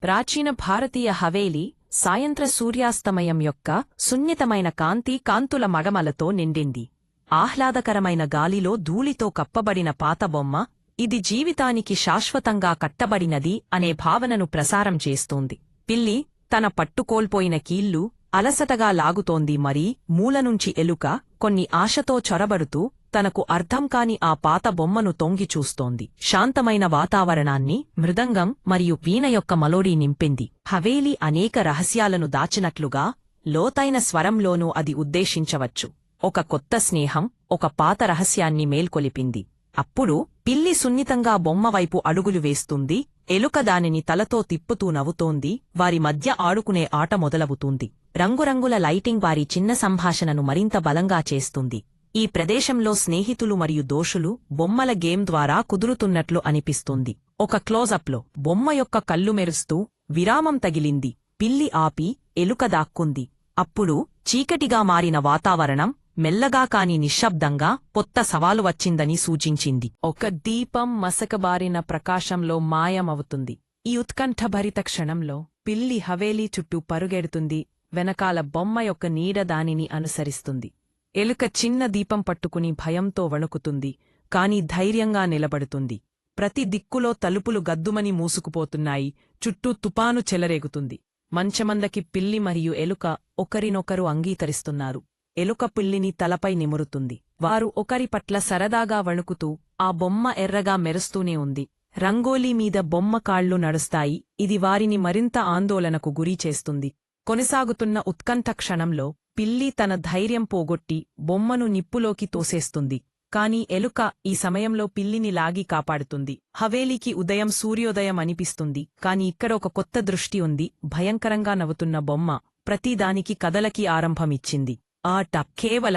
ప్రాచీన భారతీయ హవేలీ సాయంత్ర సూర్యాస్తమయం యొక్క సున్నితమైన కాంతుల మగమలతో నిండింది. ఆహ్లాదకరమైన గాలిలో ధూళితో కప్పబడిన పాత బొమ్మ ఇది జీవితానికి శాశ్వతంగా కట్టబడినది అనే భావనను ప్రసారం చేస్తోంది. పిల్లి తన పట్టుకోల్పోయిన కీళ్లు అలసటగా లాగుతోంది. మరీ మూలనుంచి ఎలుక కొన్ని ఆశతో చొరబడుతూ తనకు అర్థంకాని ఆ పాత బొమ్మను తొంగిచూస్తోంది. శాంతమైన వాతావరణాన్ని మృదంగం మరియు వీణ యొక్క మలోడీ నింపింది. హవేలీ అనేక రహస్యాలను దాచినట్లుగా లోతైన స్వరంలోనూ అది ఉద్దేశించవచ్చు. ఒక కొత్త స్నేహం ఒక పాత రహస్యాన్ని మేల్కొలిపింది. అప్పుడు పిల్లి సున్నితంగా బొమ్మవైపు అడుగులు వేస్తుంది. ఎలుక దానిని తలతో తిప్పుతూ నవ్వుతోంది. వారి మధ్య ఆడుకునే ఆట మొదలవుతుంది. రంగురంగుల లైటింగ్ వారి చిన్న సంభాషణను మరింత బలంగా చేస్తుంది. ఈ ప్రదేశంలో స్నేహితులు మరియు దోషులు బొమ్మల గేమ్ ద్వారా కుదురుతున్నట్లు అనిపిస్తుంది. ఒక క్లోజప్లో బొమ్మ యొక్క కళ్ళు మెరుస్తూ విరామం తగిలింది. పిల్లి ఆపి ఎలుక దాక్కుంది. అప్పుడు చీకటిగా మారిన వాతావరణం మెల్లగా కాని నిశ్శబ్దంగా కొత్త సవాలు వచ్చిందని సూచించింది. ఒక దీపం మసకబారిన ప్రకాశంలో మాయమవుతుంది. ఈ ఉత్కంఠభరిత క్షణంలో పిల్లి హవేలీ చుట్టూ పరుగెడుతుంది. వెనకాల బొమ్మ యొక్క నీడ దానిని అనుసరిస్తుంది. ఎలుక చిన్న దీపం పట్టుకుని భయంతో వణుకుతుంది. కాని ధైర్యంగా నిలబడుతుంది. ప్రతి దిక్కులో తలుపులు గద్దుమని మూసుకుపోతున్నాయి. చుట్టూ తుపాను చెలరేగుతుంది. మంచమందకి పిల్లి మరియు ఎలుక ఒకరినొకరు అంగీకరిస్తున్నారు. ఎలుక పిల్లిని తలపై నిమురుతుంది. వారు ఒకరి పట్ల సరదాగా వణుకుతూ ఆ బొమ్మ ఎర్రగా మెరుస్తూనే ఉంది. రంగోలీ మీద బొమ్మ కాళ్లు నడుస్తాయి. ఇది వారిని మరింత ఆందోళనకు గురిచేస్తుంది. కొనసాగుతున్న ఉత్కంఠ క్షణంలో పిల్లి తన ధైర్యం పోగొట్టి బొమ్మను నిప్పులోకి తోసేస్తుంది. కాని ఎలుక ఈ సమయంలో పిల్లిని లాగి కాపాడుతుంది. హవేలీకి ఉదయం సూర్యోదయం అనిపిస్తుంది. కాని ఇక్కడ ఒక కొత్త దృష్టి ఉంది. భయంకరంగా నవ్వుతున్న బొమ్మ ప్రతిదానికి కదలకి ఆరంభమిచ్చింది. ఆట కేవలం